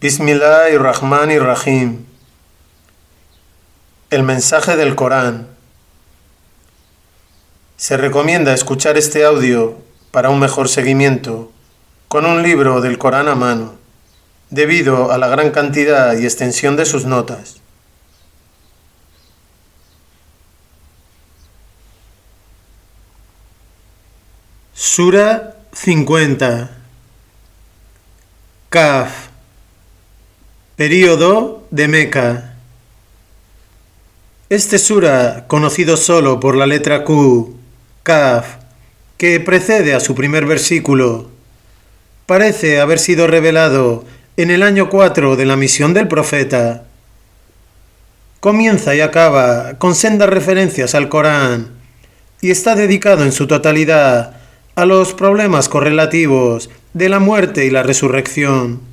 Bismillahirrahmanirrahim. El mensaje del Corán. Se recomienda escuchar este audio para un mejor seguimiento con un libro del Corán a mano, debido a la gran cantidad y extensión de sus notas. Sura 50. Kaf. Período de Meca. Este sura, conocido solo por la letra Q, Kaf, que precede a su primer versículo, parece haber sido revelado en el año 4 de la misión del profeta. Comienza y acaba con sendas referencias al Corán y está dedicado en su totalidad a los problemas correlativos de la muerte y la resurrección.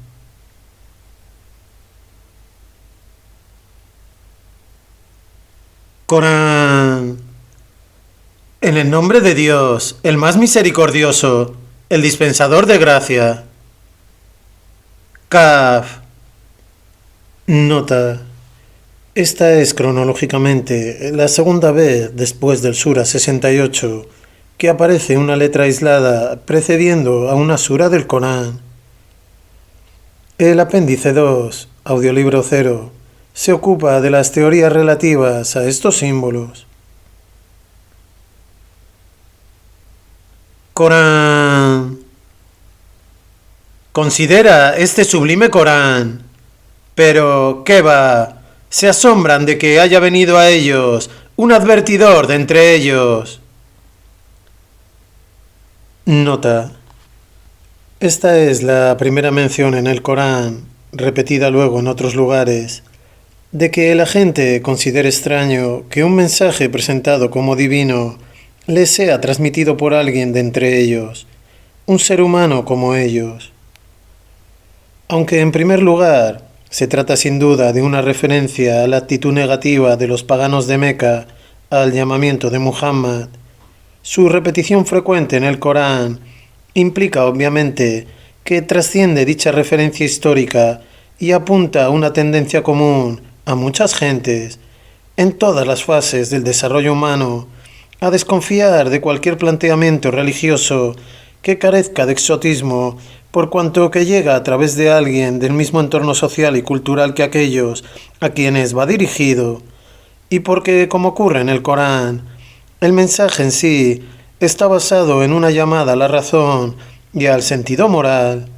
Corán. En el nombre de Dios, el más misericordioso, el dispensador de gracia. Kaf. Nota. Esta es cronológicamente la segunda vez después del Sura 68 que aparece una letra aislada precediendo a una sura del Corán. El apéndice 2, audiolibro 0, se ocupa de las teorías relativas a estos símbolos. Corán. Considera este sublime Corán, pero ¿qué va? Se asombran de que haya venido a ellos un advertidor de entre ellos. Nota. Esta es la primera mención en el Corán, repetida luego en otros lugares, de que la gente considere extraño que un mensaje presentado como divino les sea transmitido por alguien de entre ellos, un ser humano como ellos. Aunque en primer lugar se trata sin duda de una referencia a la actitud negativa de los paganos de Meca al llamamiento de Muhammad, su repetición frecuente en el Corán implica obviamente que trasciende dicha referencia histórica y apunta a una tendencia común a muchas gentes, en todas las fases del desarrollo humano, a desconfiar de cualquier planteamiento religioso que carezca de exotismo por cuanto que llega a través de alguien del mismo entorno social y cultural que aquellos a quienes va dirigido, y porque, como ocurre en el Corán, el mensaje en sí está basado en una llamada a la razón y al sentido moral.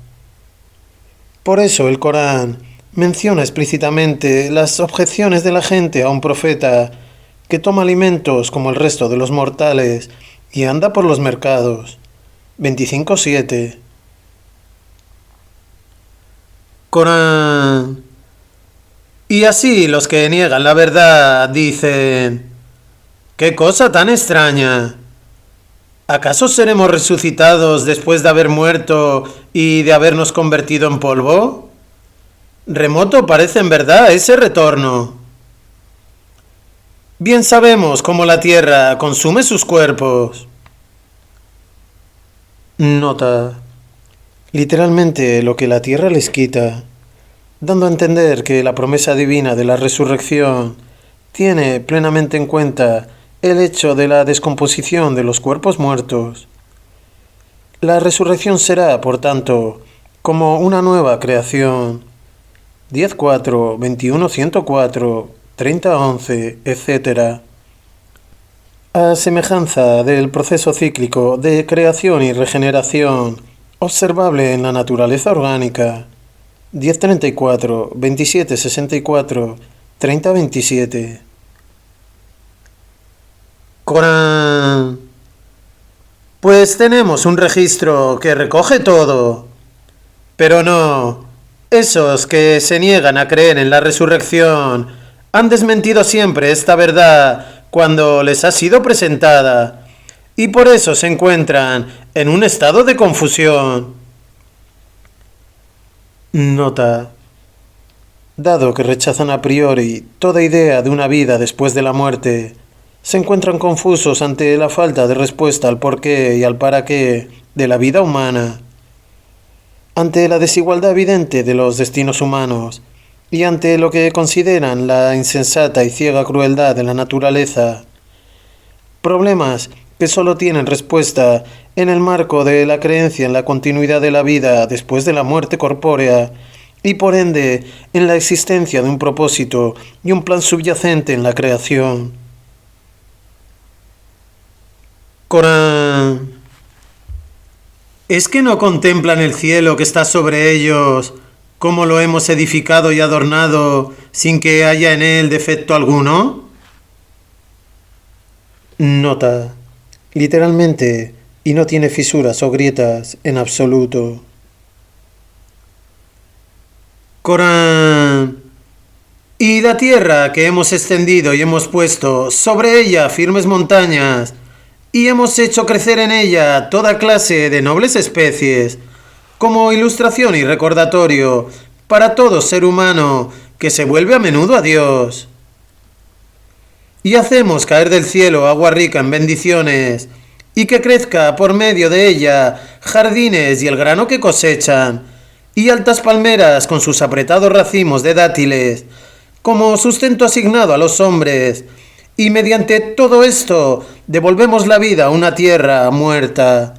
Por eso el Corán menciona explícitamente las objeciones de la gente a un profeta que toma alimentos como el resto de los mortales y anda por los mercados. 25:7. Corán. Y así los que niegan la verdad dicen: ¡qué cosa tan extraña! ¿Acaso seremos resucitados después de haber muerto y de habernos convertido en polvo? Remoto parece en verdad ese retorno. Bien sabemos cómo la tierra consume sus cuerpos. Nota. Literalmente lo que la tierra les quita, dando a entender que la promesa divina de la resurrección tiene plenamente en cuenta el hecho de la descomposición de los cuerpos muertos. La resurrección será, por tanto, como una nueva creación. 10.4, 21.104, 30.11, etc. A semejanza del proceso cíclico de creación y regeneración observable en la naturaleza orgánica. 10.34, 27.64, 30.27. Corán. Pues tenemos un registro que recoge todo. Pero no, esos que se niegan a creer en la resurrección han desmentido siempre esta verdad cuando les ha sido presentada, y por eso se encuentran en un estado de confusión. Nota. Dado que rechazan a priori toda idea de una vida después de la muerte, se encuentran confusos ante la falta de respuesta al porqué y al para qué de la vida humana. ante la desigualdad evidente de los destinos humanos y ante lo que consideran la insensata y ciega crueldad de la naturaleza. Problemas que solo tienen respuesta en el marco de la creencia en la continuidad de la vida después de la muerte corpórea y por ende en la existencia de un propósito y un plan subyacente en la creación. Corán. ¿Es que no contemplan el cielo que está sobre ellos, cómo lo hemos edificado y adornado sin que haya en él defecto alguno? Nota. Literalmente, y no tiene fisuras o grietas en absoluto. Corán. Y la tierra que hemos extendido y hemos puesto sobre ella firmes montañas, y hemos hecho crecer en ella toda clase de nobles especies, como ilustración y recordatorio para todo ser humano que se vuelve a menudo a Dios. Y hacemos caer del cielo agua rica en bendiciones, y que crezca por medio de ella jardines y el grano que cosechan, y altas palmeras con sus apretados racimos de dátiles, como sustento asignado a los hombres, y mediante todo esto devolvemos la vida a una tierra muerta.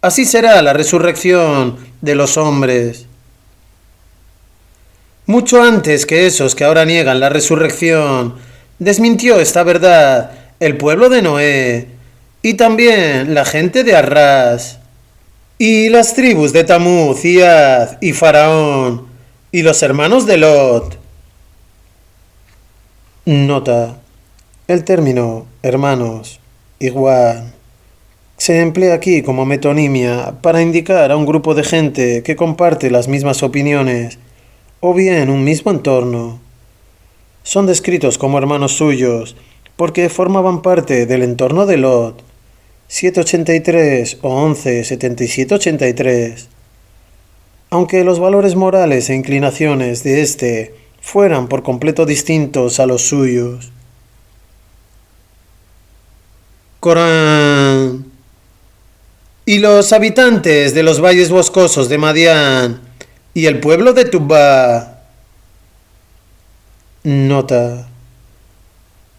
Así será la resurrección de los hombres. Mucho antes que esos que ahora niegan la resurrección, desmintió esta verdad el pueblo de Noé, y también la gente de Arrás, y las tribus de Tamuz y Ad y Faraón, y los hermanos de Lot. Nota. El término hermanos, igual, se emplea aquí como metonimia para indicar a un grupo de gente que comparte las mismas opiniones, o bien un mismo entorno. Son descritos como hermanos suyos porque formaban parte del entorno de Lot, 783 o 11 7783. Aunque los valores morales e inclinaciones de éste fueran por completo distintos a los suyos. Corán. Y los habitantes de los valles boscosos de Madián y el pueblo de Tubá. Nota.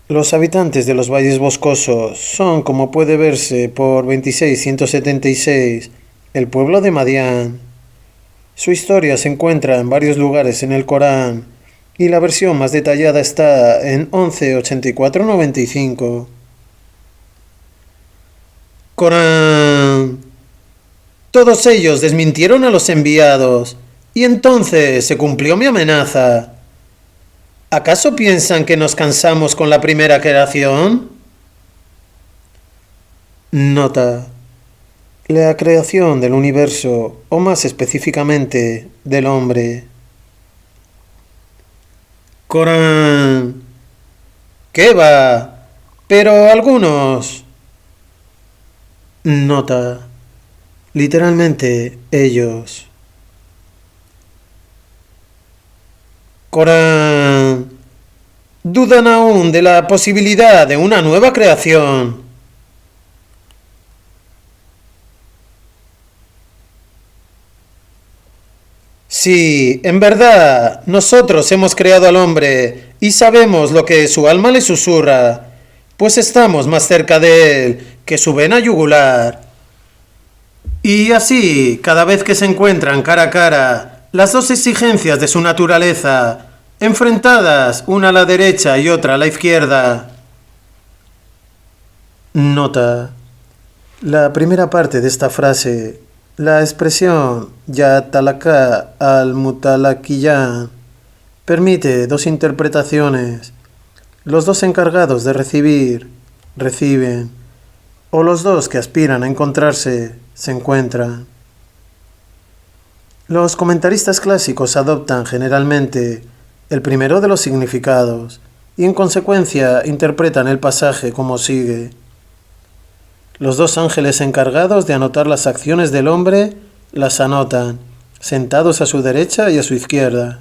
Los habitantes de los valles boscosos son, como puede verse por 26.176, el pueblo de Madián. Su historia se encuentra en varios lugares en el Corán y la versión más detallada está en 11.84.95. Corán. Todos ellos desmintieron a los enviados, y entonces se cumplió mi amenaza. ¿Acaso piensan que nos cansamos con la primera creación? Nota. La creación del universo, o más específicamente, del hombre. Corán. ¿Qué va? Pero algunos... Nota. Literalmente, ellos. Corán. Dudan aún de la posibilidad de una nueva creación. Sí, en verdad, nosotros hemos creado al hombre y sabemos lo que su alma le susurra, pues estamos más cerca de él que su vena yugular. Y así, cada vez que se encuentran cara a cara, las dos exigencias de su naturaleza, enfrentadas una a la derecha y otra a la izquierda. Nota. La primera parte de esta frase, la expresión ya talaka al mutalakiyan, permite dos interpretaciones. Los dos encargados de recibir, reciben, o los dos que aspiran a encontrarse, se encuentran. Los comentaristas clásicos adoptan generalmente el primero de los significados y en consecuencia interpretan el pasaje como sigue. Los dos ángeles encargados de anotar las acciones del hombre las anotan, sentados a su derecha y a su izquierda.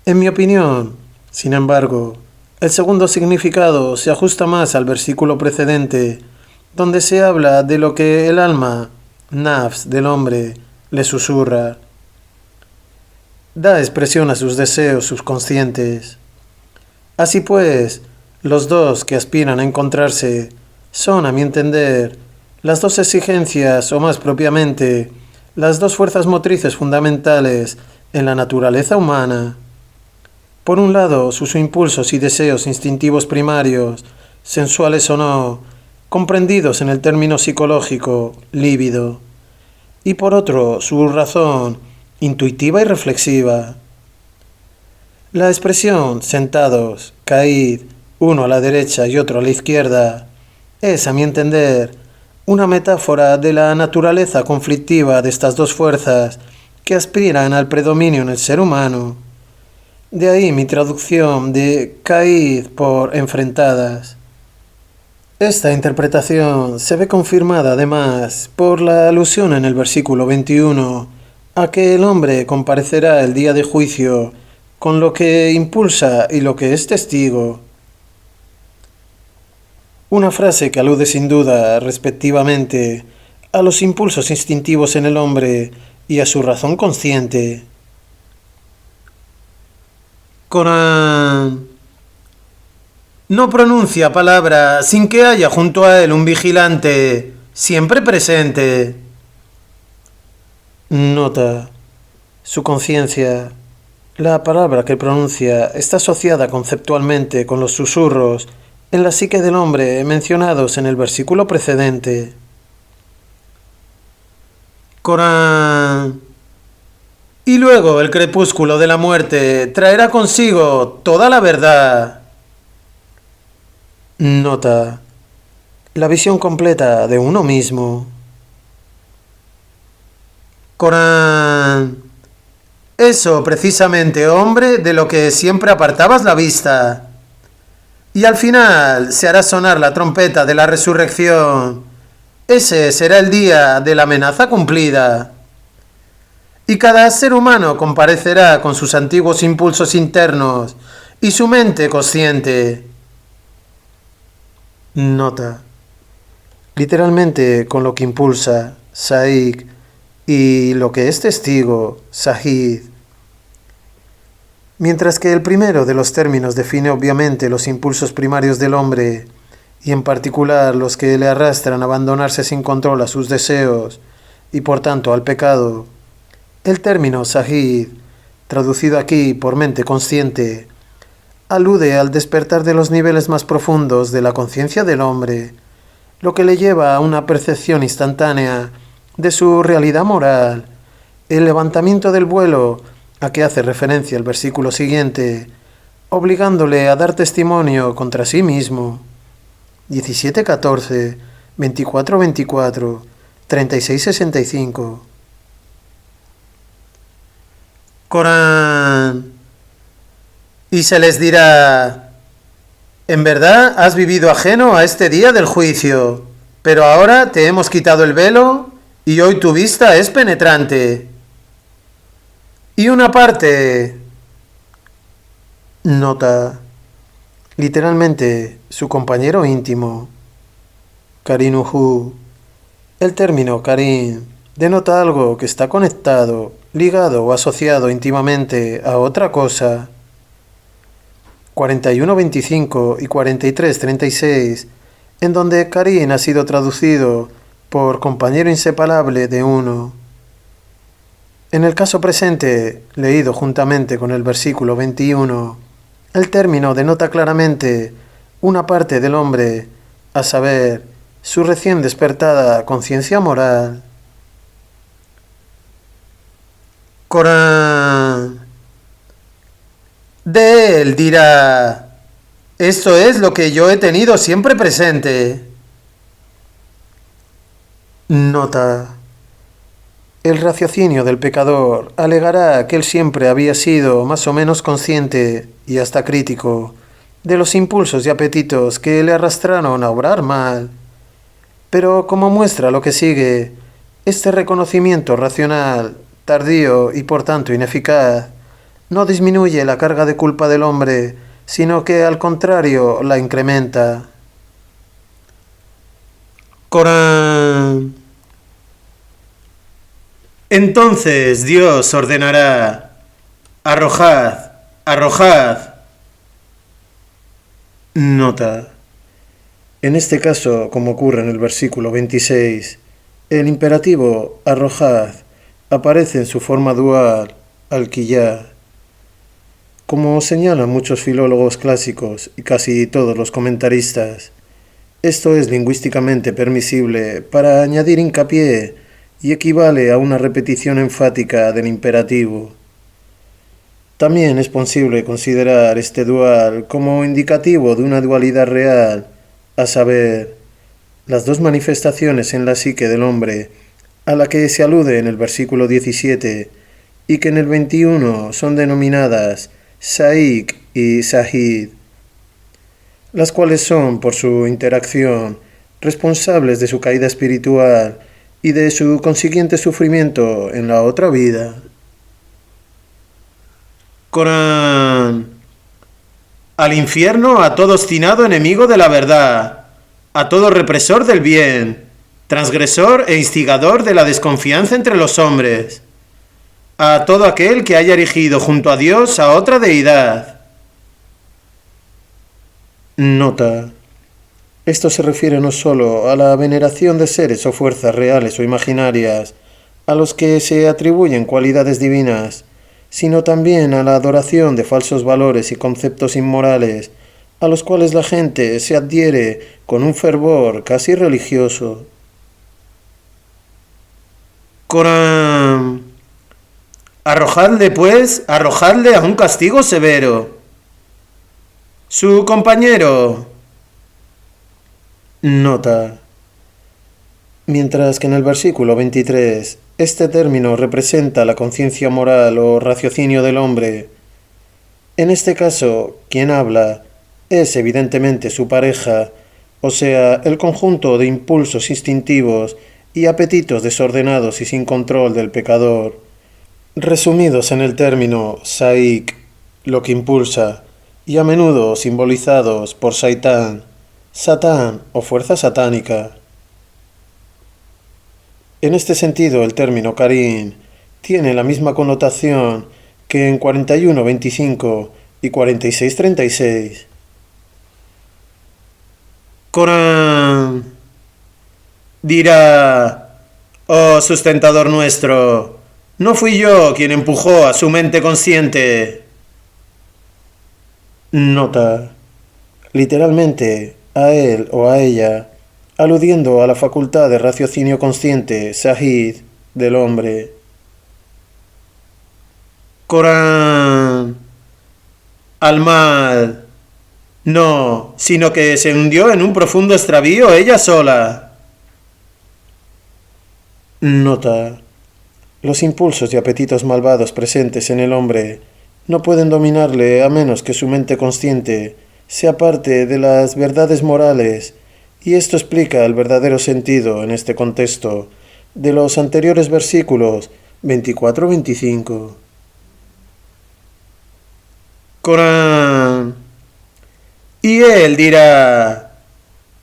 En mi opinión, sin embargo, el segundo significado se ajusta más al versículo precedente, donde se habla de lo que el alma, nafs, del hombre, le susurra. Da expresión a sus deseos subconscientes. Así pues, los dos que aspiran a encontrarse son, a mi entender, las dos exigencias, o más propiamente, las dos fuerzas motrices fundamentales en la naturaleza humana. Por un lado, sus impulsos y deseos instintivos primarios, sensuales o no, comprendidos en el término psicológico, líbido. Y por otro, su razón, intuitiva y reflexiva. La expresión sentados, caíd, uno a la derecha y otro a la izquierda, es, a mi entender, una metáfora de la naturaleza conflictiva de estas dos fuerzas que aspiran al predominio en el ser humano. De ahí mi traducción de caíd por enfrentadas. Esta interpretación se ve confirmada además por la alusión en el versículo 21 a que el hombre comparecerá el día de juicio con lo que impulsa y lo que es testigo. Una frase que alude sin duda, respectivamente, a los impulsos instintivos en el hombre y a su razón consciente. Corán no pronuncia palabra sin que haya junto a él un vigilante, siempre presente. Nota. Su conciencia. La palabra que pronuncia está asociada conceptualmente con los susurros en la psique del hombre mencionados en el versículo precedente. Corán. Y luego el crepúsculo de la muerte traerá consigo toda la verdad. Nota. La visión completa de uno mismo. Corán. Eso precisamente, hombre, de lo que siempre apartabas la vista. Y al final se hará sonar la trompeta de la resurrección. Ese será el día de la amenaza cumplida. Y cada ser humano comparecerá con sus antiguos impulsos internos y su mente consciente. Nota. Literalmente con lo que impulsa, Saik, y lo que es testigo, Sahid. Mientras que el primero de los términos define obviamente los impulsos primarios del hombre, y en particular los que le arrastran a abandonarse sin control a sus deseos, y por tanto al pecado, el término Sahid, traducido aquí por mente consciente, alude al despertar de los niveles más profundos de la conciencia del hombre, lo que le lleva a una percepción instantánea de su realidad moral, el levantamiento del vuelo a que hace referencia el versículo siguiente, obligándole a dar testimonio contra sí mismo. 17:14, 24:24, 36:65. Corán. Y se les dirá: en verdad has vivido ajeno a este día del juicio, pero ahora te hemos quitado el velo y hoy tu vista es penetrante. Y una parte. Nota. Literalmente, su compañero íntimo. Karinuhu. El término Karin denota algo que está conectado, ligado o asociado íntimamente a otra cosa. 41:25 y 43:36, en donde Karin ha sido traducido por compañero inseparable de uno. En el caso presente, leído juntamente con el versículo 21, el término denota claramente una parte del hombre, a saber, su recién despertada conciencia moral. Corán. De él dirá: esto es lo que yo he tenido siempre presente. Nota. El raciocinio del pecador alegará que él siempre había sido más o menos consciente, y hasta crítico, de los impulsos y apetitos que le arrastraron a obrar mal. Pero como muestra lo que sigue, este reconocimiento racional, tardío y por tanto ineficaz, no disminuye la carga de culpa del hombre, sino que al contrario la incrementa. Corán. Entonces Dios ordenará: arrojad, arrojad. Nota. En este caso, como ocurre en el versículo 26, el imperativo arrojad aparece en su forma dual, alquillá. Como señalan muchos filólogos clásicos y casi todos los comentaristas, esto es lingüísticamente permisible para añadir hincapié y equivale a una repetición enfática del imperativo. También es posible considerar este dual como indicativo de una dualidad real, a saber, las dos manifestaciones en la psique del hombre a la que se alude en el versículo 17 y que en el 21 son denominadas Saik y Sahid, las cuales son, por su interacción, responsables de su caída espiritual y de su consiguiente sufrimiento en la otra vida. Corán. Al infierno a todo obstinado enemigo de la verdad, a todo represor del bien, transgresor e instigador de la desconfianza entre los hombres, a todo aquel que haya erigido junto a Dios a otra deidad. Nota. Esto se refiere no solo a la veneración de seres o fuerzas reales o imaginarias, a los que se atribuyen cualidades divinas, sino también a la adoración de falsos valores y conceptos inmorales, a los cuales la gente se adhiere con un fervor casi religioso. Corán. Arrojadle, pues, arrojadle a un castigo severo. Su compañero. Nota. Mientras que en el versículo 23 este término representa la conciencia moral o raciocinio del hombre, en este caso quien habla es evidentemente su pareja, o sea, el conjunto de impulsos instintivos y apetitos desordenados y sin control del pecador, resumidos en el término Saik, lo que impulsa, y a menudo simbolizados por Saitán, Satán o fuerza satánica. En este sentido, el término Karim tiene la misma connotación que en 41.25 y 46.36. Corán dirá: oh sustentador nuestro, no fui yo quien empujó a su mente consciente. Nota. Literalmente, a él o a ella, aludiendo a la facultad de raciocinio consciente, Sahid, del hombre. Corán. Al mal. No, sino que se hundió en un profundo extravío ella sola. Nota. Los impulsos y apetitos malvados presentes en el hombre no pueden dominarle a menos que su mente consciente sea parte de las verdades morales, y esto explica el verdadero sentido en este contexto de los anteriores versículos 24-25. Corán. Y él dirá: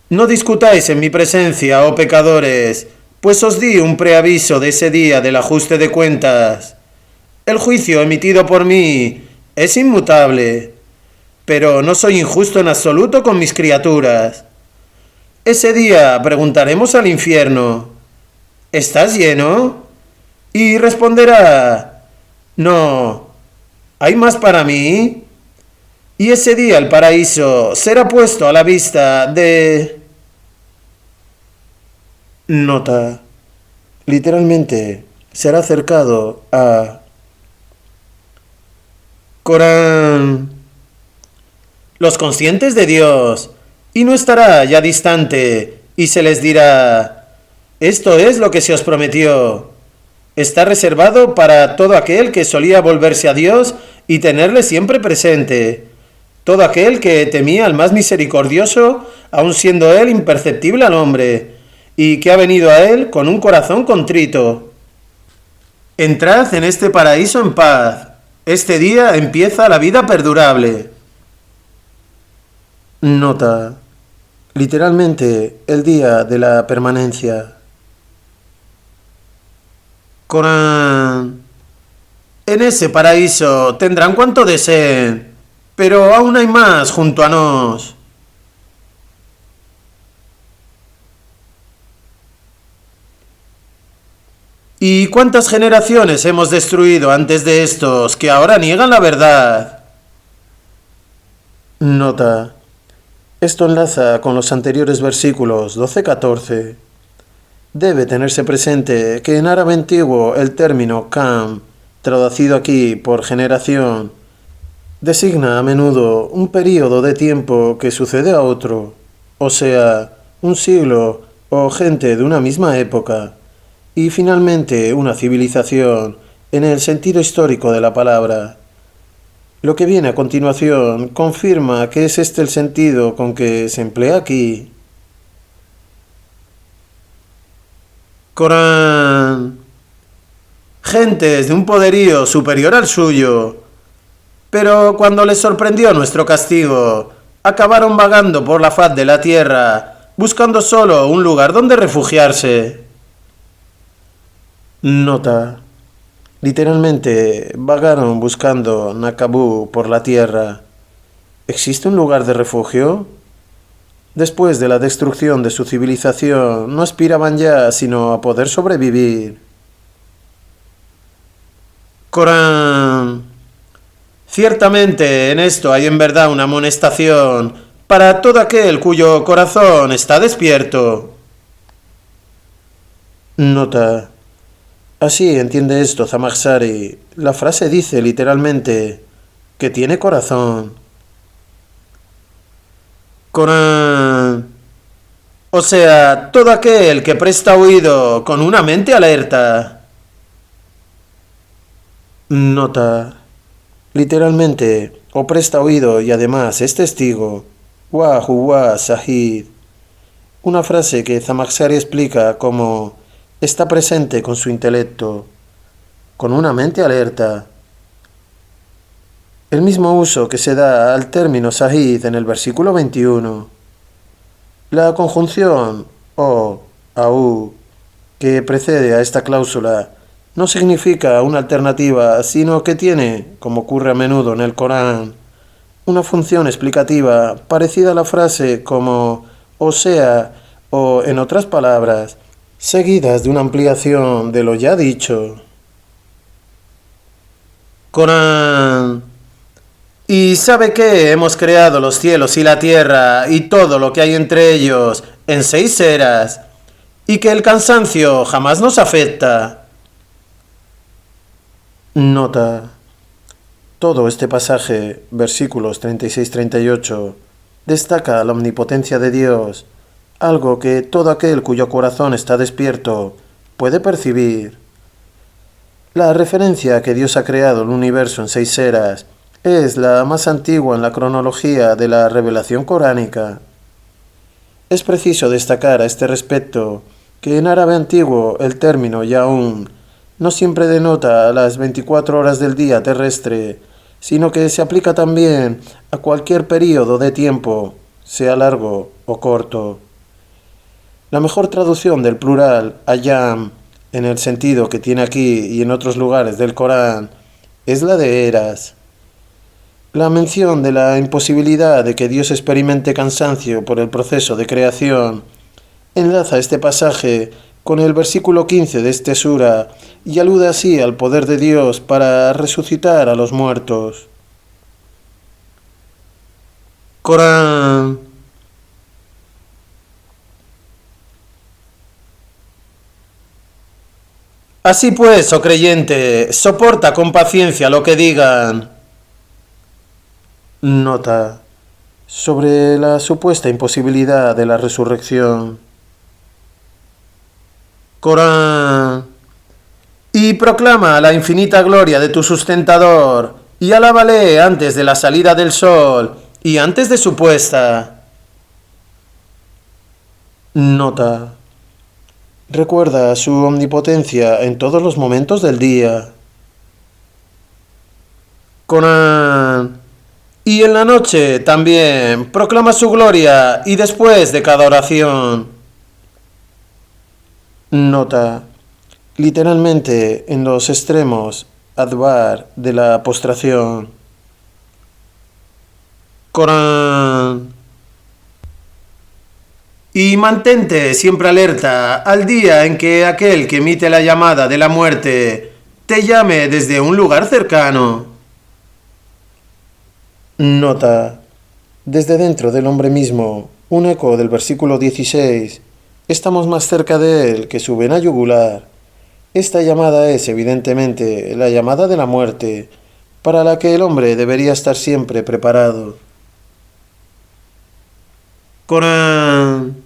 no discutáis en mi presencia, oh pecadores, pues os di un preaviso de ese día del ajuste de cuentas. El juicio emitido por mí es inmutable, pero no soy injusto en absoluto con mis criaturas. Ese día preguntaremos al infierno: ¿estás lleno? Y responderá: no, ¿hay más para mí? Y ese día el paraíso será puesto a la vista de... Nota. Literalmente, será acercado a... Corán. Los conscientes de Dios, y no estará ya distante, y se les dirá: esto es lo que se os prometió. Está reservado para todo aquel que solía volverse a Dios y tenerle siempre presente. Todo aquel que temía al más misericordioso, aun siendo él imperceptible al hombre, y que ha venido a él con un corazón contrito. Entrad en este paraíso en paz. Este día empieza la vida perdurable. Nota. Literalmente, el día de la permanencia. Corán. En ese paraíso tendrán cuanto deseen, pero aún hay más junto a nos. ¿Y cuántas generaciones hemos destruido antes de estos que ahora niegan la verdad? Nota. Esto enlaza con los anteriores versículos 12-14. Debe tenerse presente que en árabe antiguo el término kam, traducido aquí por generación, designa a menudo un período de tiempo que sucede a otro, o sea, un siglo o gente de una misma época, y finalmente una civilización en el sentido histórico de la palabra. Lo que viene a continuación confirma que es este el sentido con que se emplea aquí. Corán. Gentes de un poderío superior al suyo. Pero cuando les sorprendió nuestro castigo, acabaron vagando por la faz de la tierra, buscando solo un lugar donde refugiarse. Nota. Literalmente, vagaron buscando Nakabú por la tierra. ¿Existe un lugar de refugio? Después de la destrucción de su civilización, no aspiraban ya sino a poder sobrevivir. Corán. Ciertamente en esto hay en verdad una amonestación para todo aquel cuyo corazón está despierto. Nota. Así entiende esto Zamakhshari. La frase dice literalmente que tiene corazón. Corán. O sea, todo aquel que presta oído con una mente alerta. Nota. Literalmente, o presta oído y además es testigo. Wa huwa sahid. Una frase que Zamakhshari explica como está presente con su intelecto, con una mente alerta. El mismo uso que se da al término sahid en el versículo 21. La conjunción o, au, que precede a esta cláusula, no significa una alternativa, sino que tiene, como ocurre a menudo en el Corán, una función explicativa parecida a la frase como o sea, o en otras palabras, seguidas de una ampliación de lo ya dicho. Corán. ¿Y sabe qué? Hemos creado los cielos y la tierra y todo lo que hay entre ellos en 6 eras, y que el cansancio jamás nos afecta. Nota. Todo este pasaje, versículos 36-38, destaca la omnipotencia de Dios, algo que todo aquel cuyo corazón está despierto puede percibir. La referencia a que Dios ha creado el universo en 6 eras es la más antigua en la cronología de la revelación coránica. Es preciso destacar a este respecto que en árabe antiguo el término yaum no siempre denota las 24 horas del día terrestre, sino que se aplica también a cualquier período de tiempo, sea largo o corto. La mejor traducción del plural ayam, en el sentido que tiene aquí y en otros lugares del Corán, es la de eras. La mención de la imposibilidad de que Dios experimente cansancio por el proceso de creación enlaza este pasaje con el versículo 15 de este sura y alude así al poder de Dios para resucitar a los muertos. Corán. Así pues, oh creyente, soporta con paciencia lo que digan. Nota. Sobre la supuesta imposibilidad de la resurrección. Corán. Y proclama la infinita gloria de tu sustentador, y alábale antes de la salida del sol y antes de su puesta. Nota. Recuerda su omnipotencia en todos los momentos del día. Corán. Y en la noche también proclama su gloria y después de cada oración. Nota. literalmente en los extremos, advar de la postración. Corán. Y mantente siempre alerta al día en que aquel que emite la llamada de la muerte te llame desde un lugar cercano. Nota. Desde dentro del hombre mismo, un eco del versículo 16. Estamos más cerca de él que su vena yugular. Esta llamada es, evidentemente, la llamada de la muerte, para la que el hombre debería estar siempre preparado. Corán.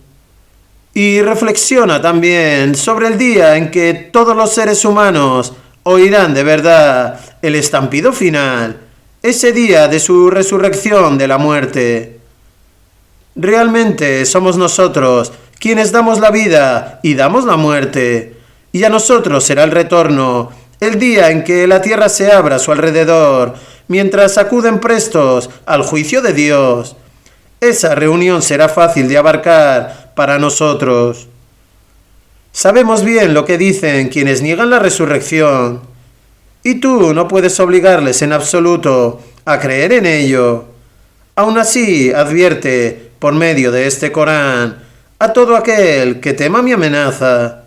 Y reflexiona también sobre el día en que todos los seres humanos oirán de verdad el estampido final, ese día de su resurrección de la muerte. Realmente somos nosotros quienes damos la vida y damos la muerte, y a nosotros será el retorno, el día en que la tierra se abra a su alrededor, mientras acuden prestos al juicio de Dios. Esa reunión será fácil de abarcar para nosotros. Sabemos bien lo que dicen quienes niegan la resurrección, y tú no puedes obligarles en absoluto a creer en ello. Aún así, advierte, por medio de este Corán, a todo aquel que tema mi amenaza.